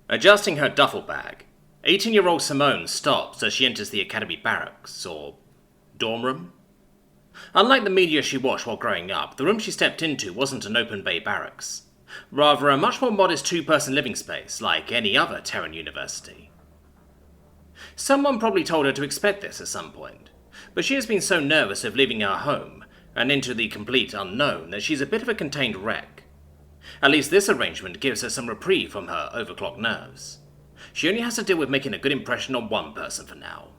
Adjusting her duffel bag, 18-year-old Simone stops as she enters the academy barracks, or dorm room. Unlike the media she watched while growing up, the room she stepped into wasn't an open-bay barracks. Rather, a much more modest two-person living space, like any other Terran university. Someone probably told her to expect this at some point, but she has been so nervous of leaving her home and into the complete unknown that she's a bit of a contained wreck. At least this arrangement gives her some reprieve from her overclocked nerves. She only has to deal with making a good impression on one person for now.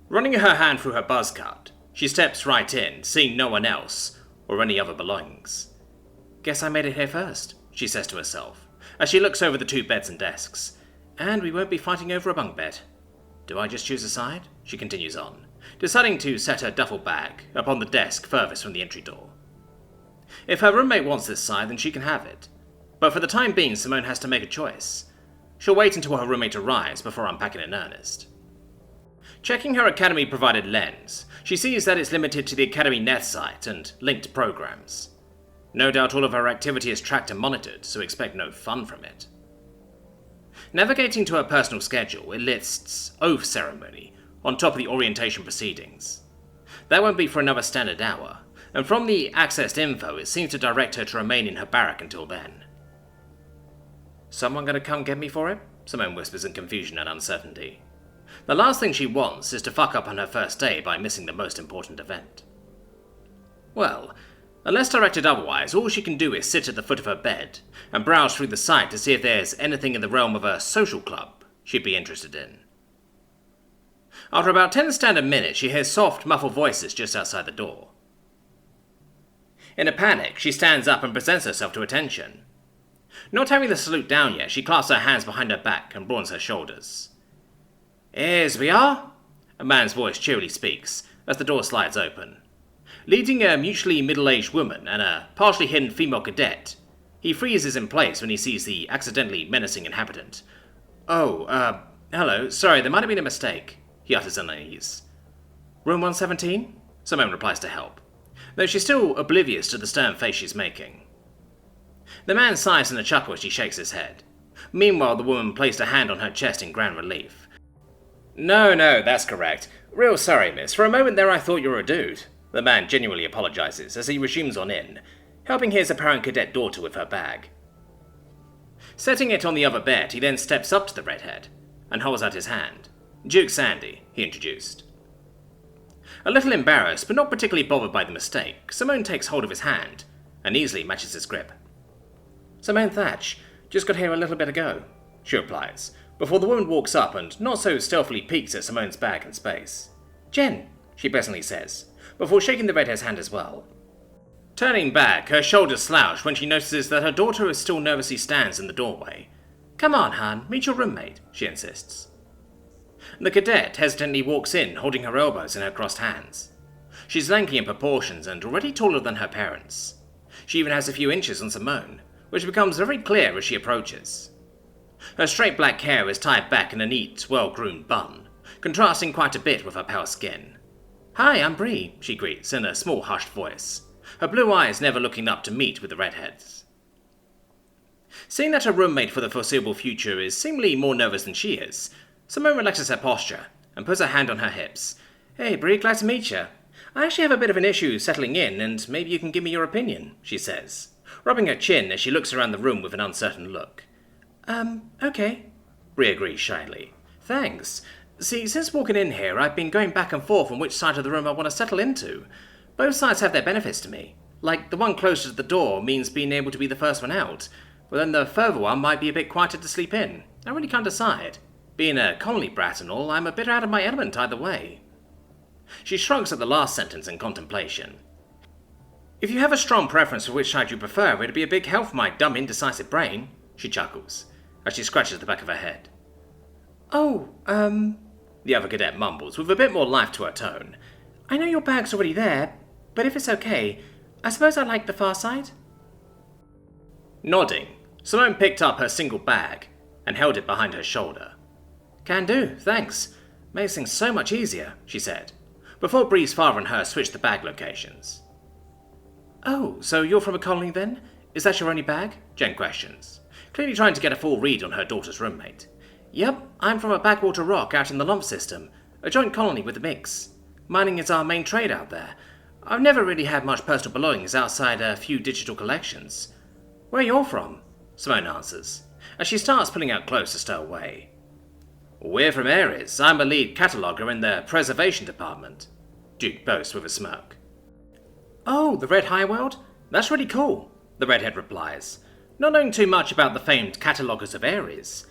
Running her hand through her buzz cut, she steps right in, seeing no one else or any other belongings. "Guess I made it here first," she says to herself, as she looks over the two beds and desks. "And we won't be fighting over a bunk bed. Do I just choose a side?" she continues on, deciding to set her duffel bag upon the desk furthest from the entry door. If her roommate wants this side, then she can have it. But for the time being, Simone has to make a choice. She'll wait until her roommate arrives before unpacking in earnest. Checking her Academy-provided lens, she sees that it's limited to the Academy Net site and linked programs. No doubt all of her activity is tracked and monitored, so expect no fun from it. Navigating to her personal schedule, it lists Oath Ceremony on top of the orientation proceedings. That won't be for another standard hour, and from the accessed info, it seems to direct her to remain in her barrack until then. "Someone gonna come get me for it?" Simone whispers in confusion and uncertainty. The last thing she wants is to fuck up on her first day by missing the most important event. Well, unless directed otherwise, all she can do is sit at the foot of her bed and browse through the site to see if there's anything in the realm of a social club she'd be interested in. After about 10 standard minutes, she hears soft, muffled voices just outside the door. In a panic, she stands up and presents herself to attention. Not having the salute down yet, she clasps her hands behind her back and broadens her shoulders. "Here's we are," a man's voice cheerily speaks as the door slides open. Leading a mutually middle-aged woman and a partially hidden female cadet, he freezes in place when he sees the accidentally menacing inhabitant. "Oh, hello, sorry, there might have been a mistake," he utters unease. "Room 117? Simone replies to help, though she's still oblivious to the stern face she's making. The man sighs in a chuckle as she shakes his head. Meanwhile, the woman placed a hand on her chest in grand relief. No, that's correct. Real sorry, miss. For a moment there I thought you were a dude." The man genuinely apologizes as he resumes on in, helping his apparent cadet daughter with her bag. Setting it on the other bed, he then steps up to the redhead and holds out his hand. "Duke Sandy," he introduced. A little embarrassed, but not particularly bothered by the mistake, Simone takes hold of his hand and easily matches his grip. "Simone Thatch, just got here a little bit ago," she replies, before the woman walks up and not so stealthily peeks at Simone's bag and space. "Jen," she pleasantly says, before shaking the redhead's hand as well. Turning back, her shoulders slouch when she notices that her daughter still nervously stands in the doorway. "Come on, hon, meet your roommate," she insists. The cadet hesitantly walks in, holding her elbows in her crossed hands. She's lanky in proportions and already taller than her parents. She even has a few inches on Simone, which becomes very clear as she approaches. Her straight black hair is tied back in a neat, well-groomed bun, contrasting quite a bit with her pale skin. "Hi, I'm Bree," she greets in a small hushed voice, her blue eyes never looking up to meet with the redhead's. Seeing that her roommate for the foreseeable future is seemingly more nervous than she is, Simone relaxes her posture and puts her hand on her hips. "Hey Bree, glad to meet you. I actually have a bit of an issue settling in, and maybe you can give me your opinion," she says, rubbing her chin as she looks around the room with an uncertain look. Okay," Bree agrees shyly. "Thanks. See, since walking in here, I've been going back and forth on which side of the room I want to settle into. Both sides have their benefits to me. Like, the one closer to the door means being able to be the first one out, but then the further one might be a bit quieter to sleep in. I really can't decide. Being a colony brat and all, I'm a bit out of my element either way." She shrugs at the last sentence in contemplation. "If you have a strong preference for which side you prefer, it'd be a big help for my dumb, indecisive brain," she chuckles, as she scratches the back of her head. "Oh, the other cadet mumbles, with a bit more life to her tone. "I know your bag's already there, but if it's okay, I suppose I'd like the far side?" Nodding, Simone picked up her single bag and held it behind her shoulder. "Can do, thanks. Makes things so much easier," she said, before Bree's father and her switched the bag locations. "Oh, so you're from a colony then? Is that your only bag?" Jen questions, clearly trying to get a full read on her daughter's roommate. Yep, I'm from a backwater rock out in the Lump system, a joint colony with the Mix. Mining is our main trade out there. I've never really had much personal belongings outside a few digital collections. Where you're from? Simone answers, as she starts pulling out clothes to stow away. We're from Ares. I'm a lead cataloguer in the preservation department, Duke boasts with a smirk. Oh, the Red High World? That's really cool, the redhead replies, not knowing too much about the famed cataloguers of Ares.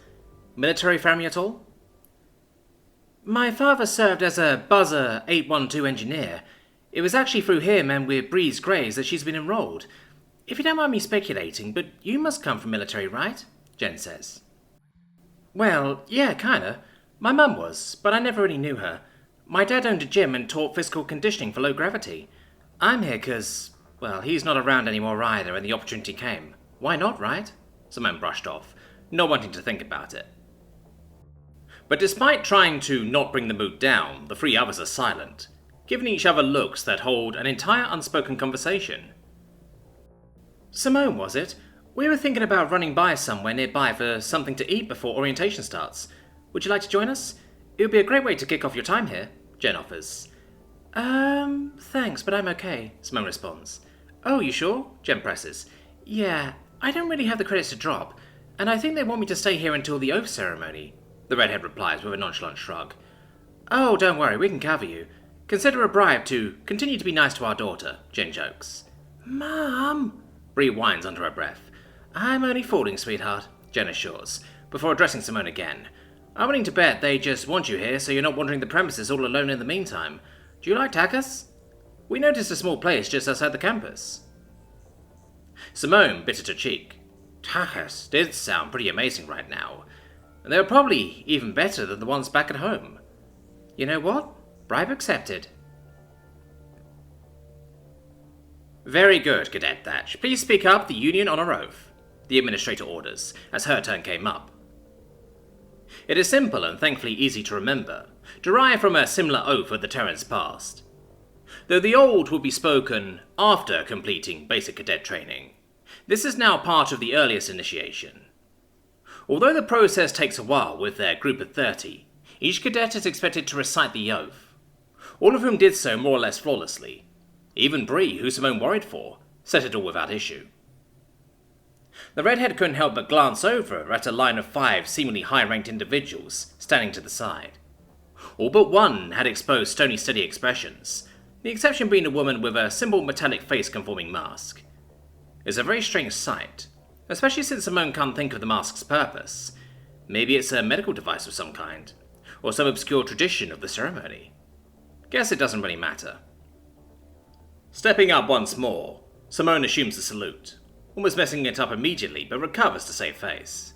Military family at all? My father served as a Buzzer 812 engineer. It was actually through him and with Bree's Grays that she's been enrolled. If you don't mind me speculating, but you must come from military, right? Jen says. Well, yeah, kinda. My mum was, but I never really knew her. My dad owned a gym and taught physical conditioning for low gravity. I'm here 'cause, well, he's not around anymore either and the opportunity came. Why not, right? Simone brushed off, not wanting to think about it. But despite trying to not bring the mood down, the three others are silent, giving each other looks that hold an entire unspoken conversation. Simone, was it? We were thinking about running by somewhere nearby for something to eat before orientation starts. Would you like to join us? It would be a great way to kick off your time here, Jen offers. Thanks, but I'm okay, Simone responds. Oh, you sure? Jen presses. Yeah, I don't really have the credits to drop, and I think they want me to stay here until the oath ceremony, the redhead replies with a nonchalant shrug. Oh, don't worry, we can cover you. Consider a bribe to continue to be nice to our daughter, Jen jokes. Mum, Bree whines under her breath. I'm only fooling, sweetheart, Jen assures, before addressing Simone again. I'm willing to bet they just want you here so you're not wandering the premises all alone in the meantime. Do you like tacos? We noticed a small place just outside the campus. Simone bit at her cheek. Tacos did sound pretty amazing right now. And they were probably even better than the ones back at home. You know what? Bribe accepted. Very good, Cadet Thatch. Please speak up, the Union on our oath, the administrator orders, as her turn came up. It is simple and thankfully easy to remember, derived from a similar oath of the Terran's past. Though the old would be spoken after completing basic cadet training, this is now part of the earliest initiation. Although the process takes a while with their group of 30, each cadet is expected to recite the oath, all of whom did so more or less flawlessly. Even Bree, who Simone worried for, said it all without issue. The redhead couldn't help but glance over at a line of 5 seemingly high-ranked individuals standing to the side. All but one had exposed stony steady expressions, the exception being a woman with a simple metallic face-conforming mask. It's a very strange sight, especially since Simone can't think of the mask's purpose. Maybe it's a medical device of some kind, or some obscure tradition of the ceremony. Guess it doesn't really matter. Stepping up once more, Simone assumes the salute, almost messing it up immediately, but recovers to save face.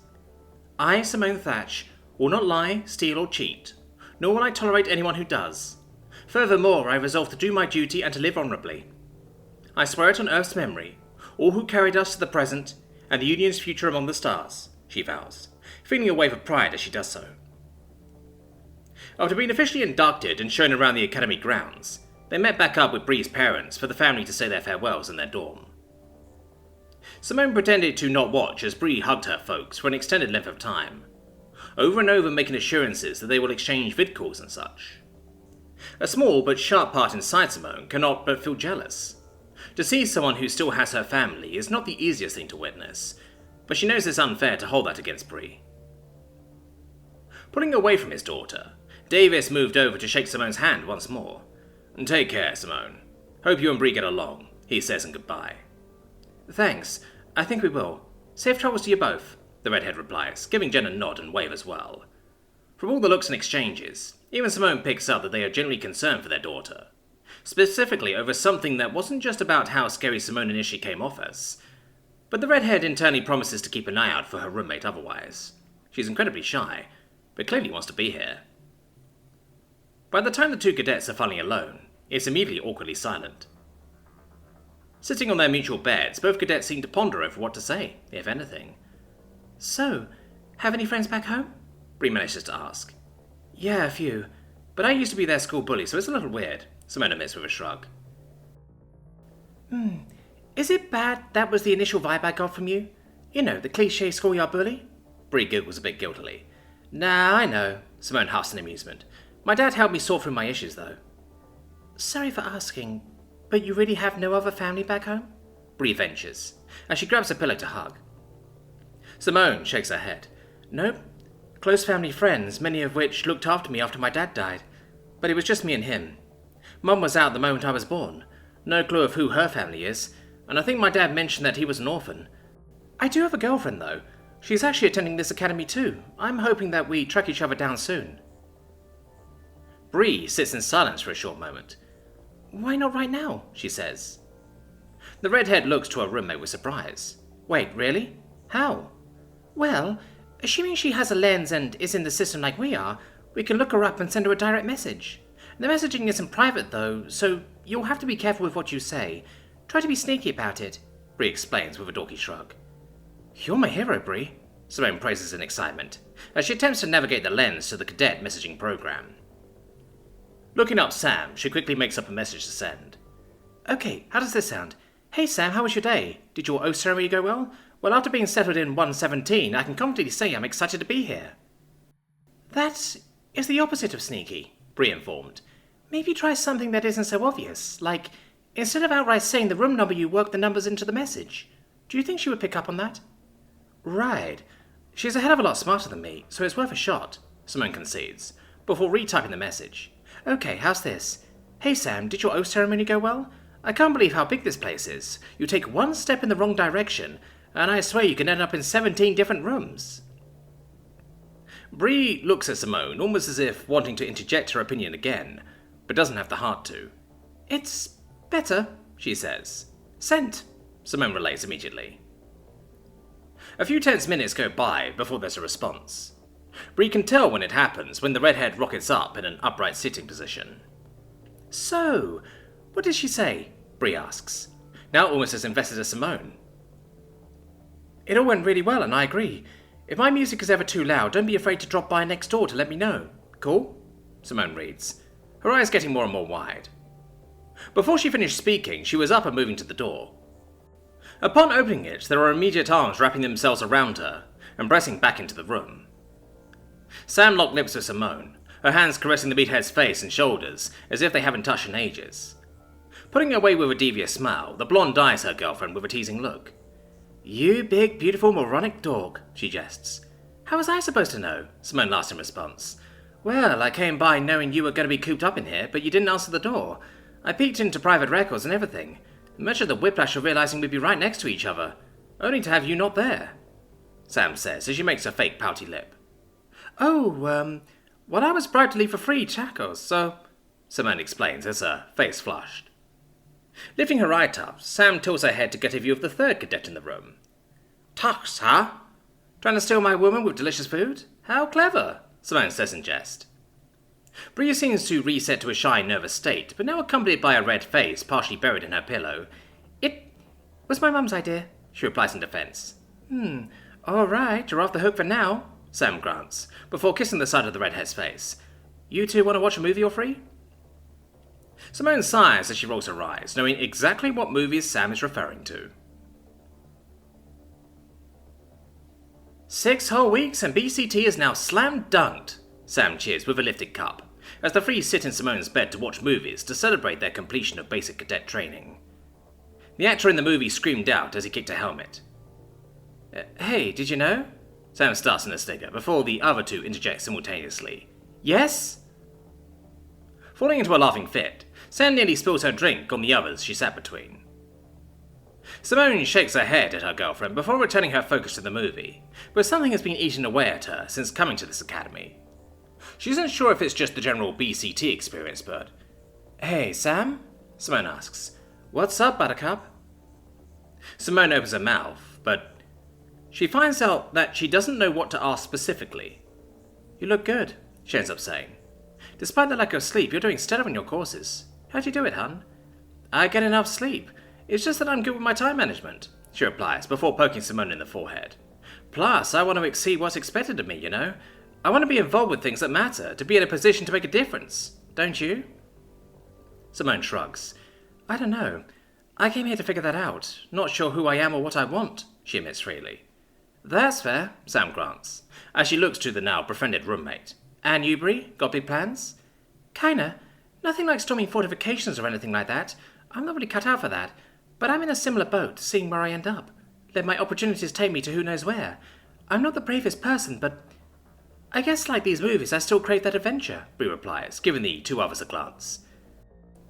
I, Simone Thatch, will not lie, steal, or cheat, nor will I tolerate anyone who does. Furthermore, I resolve to do my duty and to live honourably. I swear it on Earth's memory, all who carried us to the present, and the Union's future among the stars, she vows, feeling a wave of pride as she does so. After being officially inducted and shown around the academy grounds, they met back up with Bree's parents for the family to say their farewells in their dorm. Simone pretended to not watch as Bree hugged her folks for an extended length of time, over and over making assurances that they will exchange vid calls and such. A small but sharp part inside Simone cannot but feel jealous. To see someone who still has her family is not the easiest thing to witness, but she knows it's unfair to hold that against Bree. Pulling away from his daughter, Davis moved over to shake Simone's hand once more. Take care, Simone. Hope you and Bree get along, he says in goodbye. Thanks. I think we will. Safe travels to you both, the redhead replies, giving Jen a nod and wave as well. From all the looks and exchanges, even Simone picks up that they are genuinely concerned for their daughter, specifically over something that wasn't just about how scary Simone initially came off as, but the redhead internally promises to keep an eye out for her roommate otherwise. She's incredibly shy, but clearly wants to be here. By the time the two cadets are finally alone, it's immediately awkwardly silent. Sitting on their mutual beds, both cadets seem to ponder over what to say, if anything. So, have any friends back home? Bree manages to ask. Yeah, a few. But I used to be their school bully, so it's a little weird, Simone admits with a shrug. Is it bad that was the initial vibe I got from you? You know, the cliché schoolyard bully? Bree giggles a bit guiltily. Nah, I know, Simone huffs in amusement. My dad helped me sort through my issues, though. Sorry for asking, but you really have no other family back home? Bree ventures, as she grabs a pillow to hug. Simone shakes her head. Nope. Close family friends, many of which looked after me after my dad died. But it was just me and him. Mum was out the moment I was born. No clue of who her family is, and I think my dad mentioned that he was an orphan. I do have a girlfriend, though. She's actually attending this academy too. I'm hoping that we track each other down soon. Bree sits in silence for a short moment. Why not right now? She says. The redhead looks to her roommate with surprise. Wait, really? How? Well, assuming she has a lens and is in the system like we are, we can look her up and send her a direct message. The messaging isn't private though, so you'll have to be careful with what you say. Try to be sneaky about it, Bree explains with a dorky shrug. You're my hero, Bree, Simone praises in excitement, as she attempts to navigate the lens to the cadet messaging program. Looking up Sam, she quickly makes up a message to send. Okay, how does this sound? Hey Sam, how was your day? Did your oath ceremony go well? Well, after being settled in 117, I can confidently say I'm excited to be here. That is the opposite of sneaky, Bree informed. Maybe try something that isn't so obvious, like, instead of outright saying the room number, you work the numbers into the message. Do you think she would pick up on that? Right. She's a hell of a lot smarter than me, so it's worth a shot, Simone concedes, before retyping the message. Okay, how's this? Hey Sam, did your oath ceremony go well? I can't believe how big this place is. You take one step in the wrong direction, and I swear you can end up in 17 different rooms. Bree looks at Simone, almost as if wanting to interject her opinion again, but doesn't have the heart to. It's better, she says. Sent, Simone relays immediately. A few tense minutes go by before there's a response. Bree can tell when it happens when the redhead rockets up in an upright sitting position. So, what did she say? Bree asks, now almost as invested as Simone. It all went really well and I agree. If my music is ever too loud, don't be afraid to drop by next door to let me know. Cool? Simone reads, her eyes getting more and more wide. Before she finished speaking, she was up and moving to the door. Upon opening it, there are immediate arms wrapping themselves around her and pressing back into the room. Sam locked lips with Simone, her hands caressing the meathead's face and shoulders as if they haven't touched in ages. Putting away with a devious smile, the blonde eyes her girlfriend with a teasing look. You big, beautiful, moronic dog, she jests. How was I supposed to know? Simone laughed in response. Well, I came by knowing you were going to be cooped up in here, but you didn't answer the door. I peeked into private records and everything. Much of the whiplash of realizing we'd be right next to each other, only to have you not there, Sam says as she makes a fake pouty lip. Oh, well, I was bribed to leave for free tacos, so, Simone explains as her face flushed. Lifting her eye tufts, Sam tilts her head to get a view of the third cadet in the room. Tux, huh? Trying to steal my woman with delicious food? How clever, Simone says in jest. Bree seems to reset to a shy, nervous state, but now accompanied by a red face partially buried in her pillow. It was my mum's idea, she replies in defense. All right, you're off the hook for now, Sam grunts, before kissing the side of the redhead's face. You two want to watch a movie or free? Simone sighs as she rolls her eyes, knowing exactly what movies Sam is referring to. 6 whole weeks and BCT is now slam dunked, Sam cheers with a lifted cup, as the three sit in Simone's bed to watch movies to celebrate their completion of basic cadet training. The actor in the movie screamed out as he kicked a helmet. Hey, did you know? Sam starts in a snigger before the other two interject simultaneously. Yes? Falling into a laughing fit, Sam nearly spills her drink on the others she sat between. Simone shakes her head at her girlfriend before returning her focus to the movie, but something has been eating away at her since coming to this academy. She isn't sure if it's just the general BCT experience, but... Hey, Sam? Simone asks. What's up, Buttercup? Simone opens her mouth, but she finds out that she doesn't know what to ask specifically. You look good, she ends up saying. Despite the lack of sleep, you're doing stellar in your courses. How'd you do it, hun? I get enough sleep. It's just that I'm good with my time management, she replies, before poking Simone in the forehead. Plus, I want to exceed what's expected of me, you know? I want to be involved with things that matter, to be in a position to make a difference. Don't you? Simone shrugs. I don't know. I came here to figure that out. Not sure who I am or what I want, she admits freely. That's fair, Sam grants, as she looks to the now befriended roommate. And you, Bree? Got big plans? Kinda. Nothing like storming fortifications or anything like that. I'm not really cut out for that. But I'm in a similar boat, seeing where I end up. Let my opportunities take me to who knows where. I'm not the bravest person, but I guess like these movies, I still crave that adventure, Bree replies, giving the two others a glance.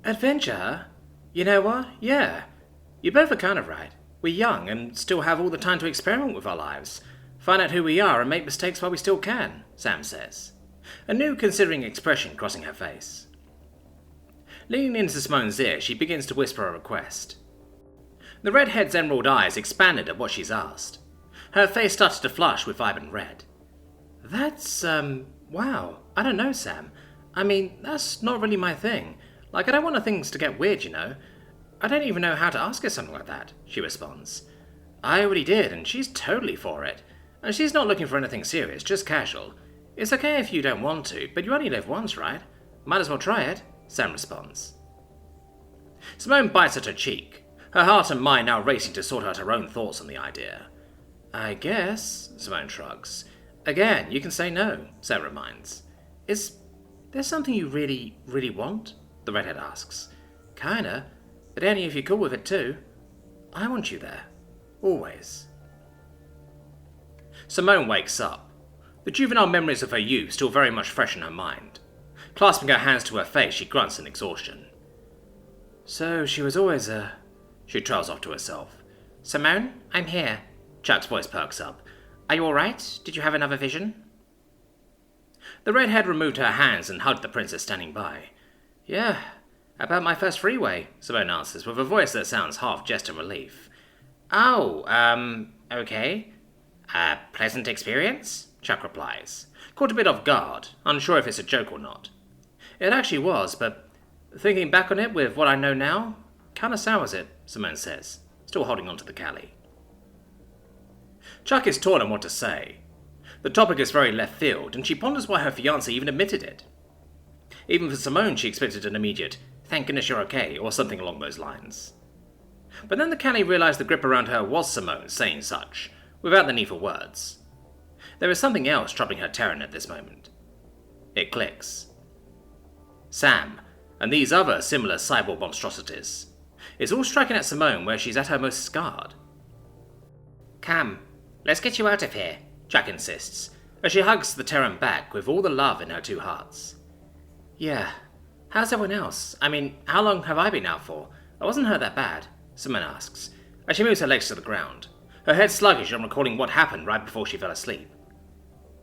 Adventure? You know what? Yeah. You both are kind of right. We're young and still have all the time to experiment with our lives. Find out who we are and make mistakes while we still can, Sam says, a new considering expression crossing her face. Leaning into Simone's ear, she begins to whisper a request. The redhead's emerald eyes expanded at what she's asked. Her face started to flush with vibrant red. That's, wow. I don't know, Sam. I mean, that's not really my thing. Like, I don't want things to get weird, you know. I don't even know how to ask her something like that, she responds. I already did, and she's totally for it. And she's not looking for anything serious, just casual. It's okay if you don't want to, but you only live once, right? Might as well try it, Sam responds. Simone bites at her cheek, her heart and mind now racing to sort out her own thoughts on the idea. I guess, Simone shrugs. Again, you can say no, Sam reminds. Is there something you really, really want? The redhead asks. Kinda, but only if you're cool with it too. I want you there. Always. Simone wakes up, the juvenile memories of her youth still very much fresh in her mind. Clasping her hands to her face, she grunts in exhaustion. So she was always She trails off to herself. Simone, I'm here. Chuck's voice perks up. Are you alright? Did you have another vision? The redhead removed her hands and hugged the princess standing by. Yeah, about my first freeway, Simone answers, with a voice that sounds half jest and relief. Oh, okay. A pleasant experience? Chuck replies, caught a bit off guard, unsure if it's a joke or not. It actually was, but thinking back on it with what I know now, kinda sours it, Simone says, still holding on to the Callie. Chuck is torn on what to say. The topic is very left field, and she ponders why her fiancé even admitted it. Even for Simone, she expected an immediate, thank goodness you're okay, or something along those lines. But then the Callie realised the grip around her was Simone saying such, without the need for words. There is something else troubling her terror at this moment. It clicks. Sam, and these other similar cyborg monstrosities. It's all striking at Simone where she's at her most scarred. Come, let's get you out of here, Chuck insists, as she hugs the Terran back with all the love in her two hearts. Yeah, how's everyone else? I mean, how long have I been out for? I wasn't hurt that bad, Simone asks, as she moves her legs to the ground, her head sluggish on recalling what happened right before she fell asleep.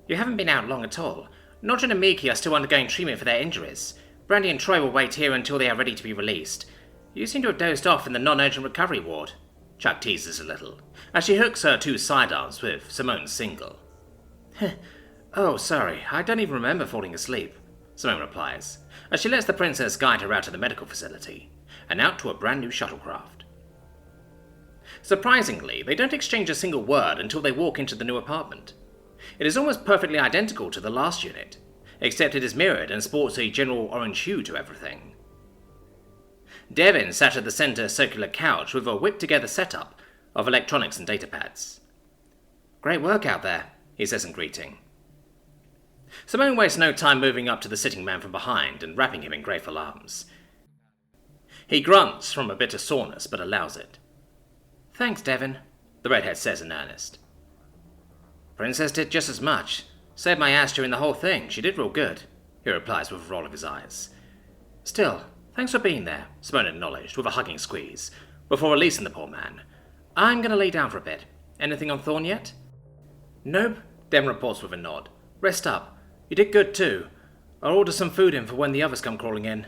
You haven't been out long at all. Nodrin and Miki are still undergoing treatment for their injuries. Brandy and Troy will wait here until they are ready to be released. You seem to have dozed off in the non-urgent recovery ward, Chuck teases a little, as she hooks her two sidearms with Simone's single. Oh, sorry, I don't even remember falling asleep, Simone replies, as she lets the princess guide her out to the medical facility, and out to a brand new shuttlecraft. Surprisingly, they don't exchange a single word until they walk into the new apartment. It is almost perfectly identical to the last unit, except it is mirrored and sports a general orange hue to everything. Devin sat at the centre circular couch with a whipped-together setup of electronics and datapads. Great work out there, he says in greeting. Simone wastes no time moving up to the sitting man from behind and wrapping him in grateful arms. He grunts from a bit of soreness, but allows it. Thanks, Devin, the redhead says in earnest. Princess did just as much. Saved my ass during the whole thing. She did real good, he replies with a roll of his eyes. Still, thanks for being there, Simone acknowledged with a hugging squeeze, before releasing the poor man. I'm going to lay down for a bit. Anything on Thorn yet? Nope, Devin reports with a nod. Rest up. You did good too. I'll order some food in for when the others come crawling in.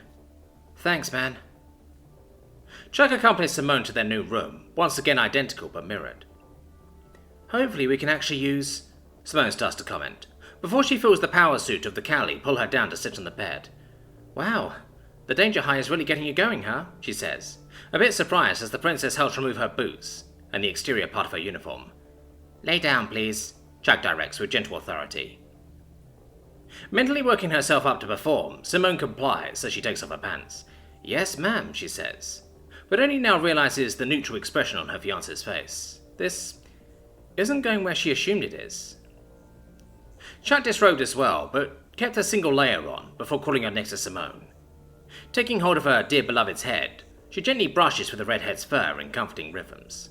Thanks, man. Chuck accompanies Simone to their new room, once again identical but mirrored. Hopefully we can actually use... Simone starts to comment, before she feels the power suit of the Callie pull her down to sit on the bed. Wow, the danger high is really getting you going, huh? She says, a bit surprised as the princess helps remove her boots and the exterior part of her uniform. Lay down, please, Chuck directs with gentle authority. Mentally working herself up to perform, Simone complies as she takes off her pants. Yes, ma'am, she says, but only now realizes the neutral expression on her fiancé's face. This isn't going where she assumed it is. Chuck disrobed as well, but kept a single layer on before crawling up next to Simone. Taking hold of her dear beloved's head, she gently brushes with the redhead's fur in comforting rhythms.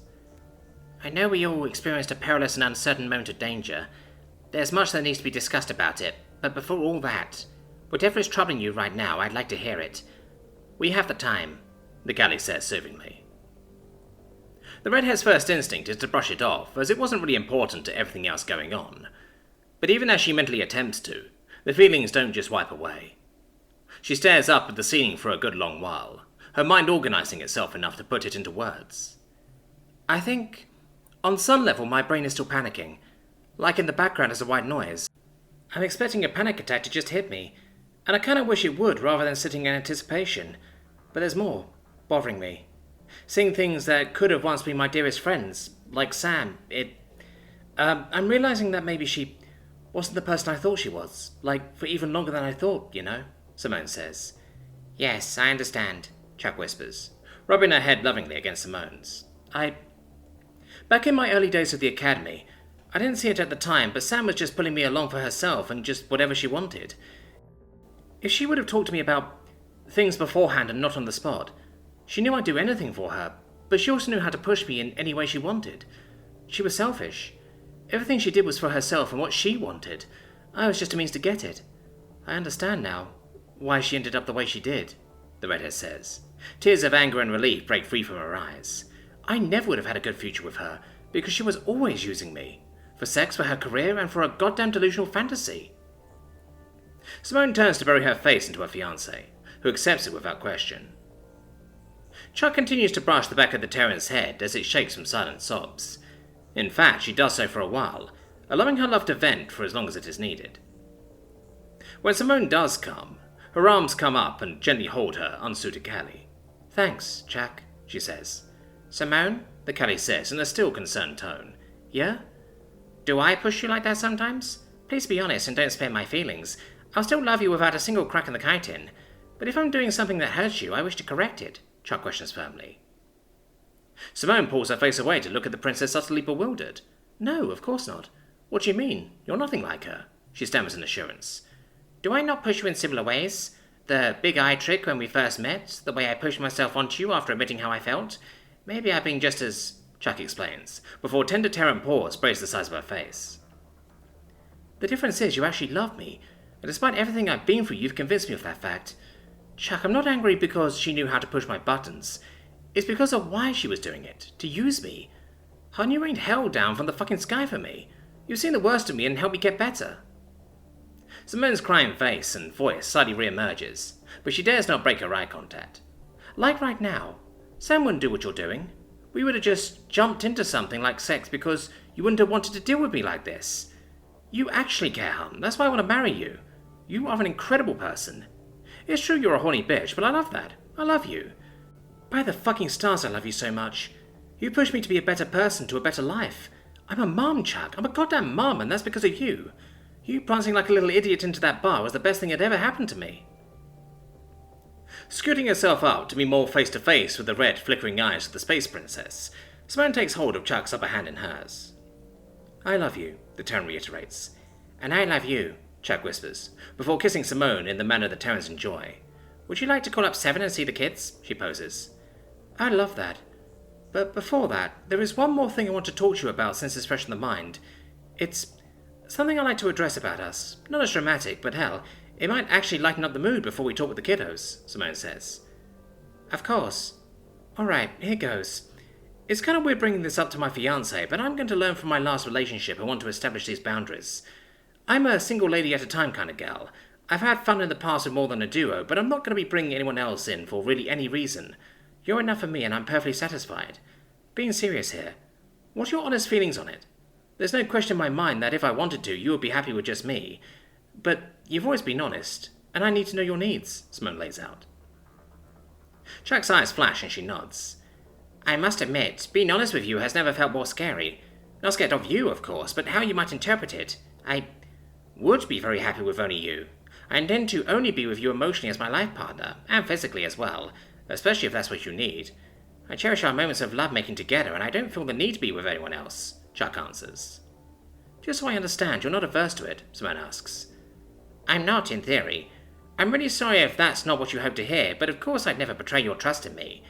I know we all experienced a perilous and uncertain moment of danger. There's much that needs to be discussed about it, but before all that, whatever is troubling you right now, I'd like to hear it. We have the time, the galley says soothingly. The redhead's first instinct is to brush it off, as it wasn't really important to everything else going on. But even as she mentally attempts to, the feelings don't just wipe away. She stares up at the ceiling for a good long while, her mind organizing itself enough to put it into words. I think, on some level, my brain is still panicking. Like in the background is a white noise. I'm expecting a panic attack to just hit me, and I kind of wish it would rather than sitting in anticipation. But there's more bothering me. Seeing things that could have once been my dearest friends, like Sam, I'm realizing that maybe she wasn't the person I thought she was, like for even longer than I thought, you know, Simone says. Yes, I understand, Chuck whispers, rubbing her head lovingly against Simone's. Back in my early days of the academy, I didn't see it at the time, but Sam was just pulling me along for herself and just whatever she wanted. If she would have talked to me about things beforehand and not on the spot, she knew I'd do anything for her, but she also knew how to push me in any way she wanted. She was selfish. Everything she did was for herself and what she wanted. I was just a means to get it. I understand now why she ended up the way she did, the redhead says. Tears of anger and relief break free from her eyes. I never would have had a good future with her, because she was always using me. For sex, for her career, and for a goddamn delusional fantasy. Simone turns to bury her face into her fiancé, who accepts it without question. Chuck continues to brush the back of the Terran's head as it shakes from silent sobs. In fact, she does so for a while, allowing her love to vent for as long as it is needed. When Simone does come, her arms come up and gently hold her unsuited Callie. Thanks, Chuck, she says. Simone, the Callie says in a still concerned tone. Yeah? Do I push you like that sometimes? Please be honest and don't spare my feelings. I'll still love you without a single crack in the chitin. But if I'm doing something that hurts you, I wish to correct it, Chuck questions firmly. Simone pulls her face away to look at the princess utterly bewildered. No, of course not. What do you mean? You're nothing like her, she stammers in assurance. Do I not push you in similar ways? The big eye trick when we first met? The way I pushed myself onto you after admitting how I felt? Maybe I've been just as... Chuck explains, before tender Terran paws brace the size of her face. The difference is you actually love me, and despite everything I've been through, you've convinced me of that fact. Chuck, I'm not angry because she knew how to push my buttons. It's because of why she was doing it, to use me. Her new rained hell down from the fucking sky for me. You've seen the worst of me and helped me get better. Simone's crying face and voice slightly re-emerges, but she dares not break her eye contact. Like right now, Sam wouldn't do what you're doing. We would have just jumped into something like sex because you wouldn't have wanted to deal with me like this. You actually care, hun. That's why I want to marry you. You are an incredible person. It's true you're a horny bitch, but I love that. I love you. By the fucking stars, I love you so much. You pushed me to be a better person, to a better life. I'm a mom, Chuck. I'm a goddamn mom, and that's because of you. You prancing like a little idiot into that bar was the best thing that ever happened to me. Scooting herself up to be more face-to-face with the red, flickering eyes of the space princess, Simone takes hold of Chuck's upper hand in hers. I love you, the Terran reiterates. And I love you, Chuck whispers, before kissing Simone in the manner the Terrans enjoy. Would you like to call up 7 and see the kids? She poses. I'd love that. But before that, there is one more thing I want to talk to you about since it's fresh in the mind. It's something I'd like to address about us. Not as dramatic, but hell, it might actually lighten up the mood before we talk with the kiddos, Simone says. Of course. Alright, here goes. It's kind of weird bringing this up to my fiancé, but I'm going to learn from my last relationship and want to establish these boundaries. I'm a single lady at a time kind of gal. I've had fun in the past with more than a duo, but I'm not going to be bringing anyone else in for really any reason. You're enough for me and I'm perfectly satisfied. Being serious here, what's your honest feelings on it? There's no question in my mind that if I wanted to, you would be happy with just me. But you've always been honest, and I need to know your needs, Simone lays out. Chuck's eyes flash and she nods. I must admit, being honest with you has never felt more scary. Not scared of you, of course, but how you might interpret it. I would be very happy with only you. I intend to only be with you emotionally as my life partner, and physically as well, especially if that's what you need. I cherish our moments of love-making together, and I don't feel the need to be with anyone else, Chuck answers. Just so I understand, you're not averse to it, Simone asks. I'm not, in theory. I'm really sorry if that's not what you hoped to hear, but of course I'd never betray your trust in me.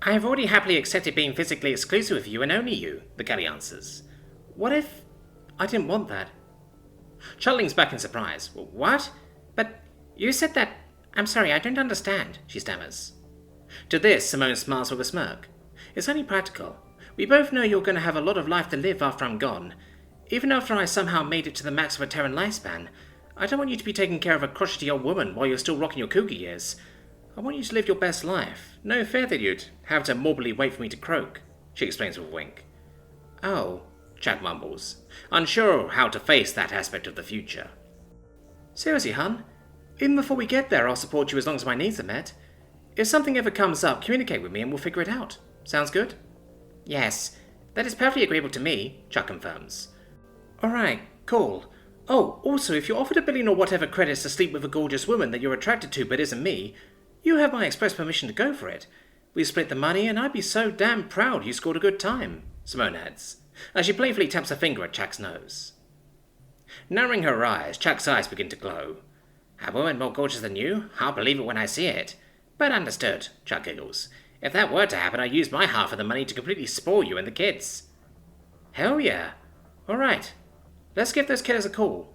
I have already happily accepted being physically exclusive with you and only you, the Galley answers. What if... I didn't want that. Chuck leans back in surprise. What? But you said that... I'm sorry, I don't understand, she stammers. To this, Simone smiles with a smirk. It's only practical. We both know you're going to have a lot of life to live after I'm gone. Even after I somehow made it to the max of a Terran lifespan, I don't want you to be taking care of a crotchety old woman while you're still rocking your cougar years. I want you to live your best life. No fair that you'd have to morbidly wait for me to croak, she explains with a wink. Oh, Chuck mumbles, unsure how to face that aspect of the future. Seriously, hun? Even before we get there, I'll support you as long as my needs are met. If something ever comes up, communicate with me and we'll figure it out. Sounds good? Yes, that is perfectly agreeable to me, Chuck confirms. Alright, cool. Oh, also, if you're offered $1 billion or whatever credits to sleep with a gorgeous woman that you're attracted to but isn't me, you have my express permission to go for it. We split the money and I'd be so damn proud you scored a good time, Simone adds, as she playfully taps a finger at Chuck's nose. Narrowing her eyes, Chuck's eyes begin to glow. A woman more gorgeous than you? I'll believe it when I see it. But understood, Chuck giggles. If that were to happen, I'd use my half of the money to completely spoil you and the kids. Hell yeah. Alright. Let's give those kiddos a call.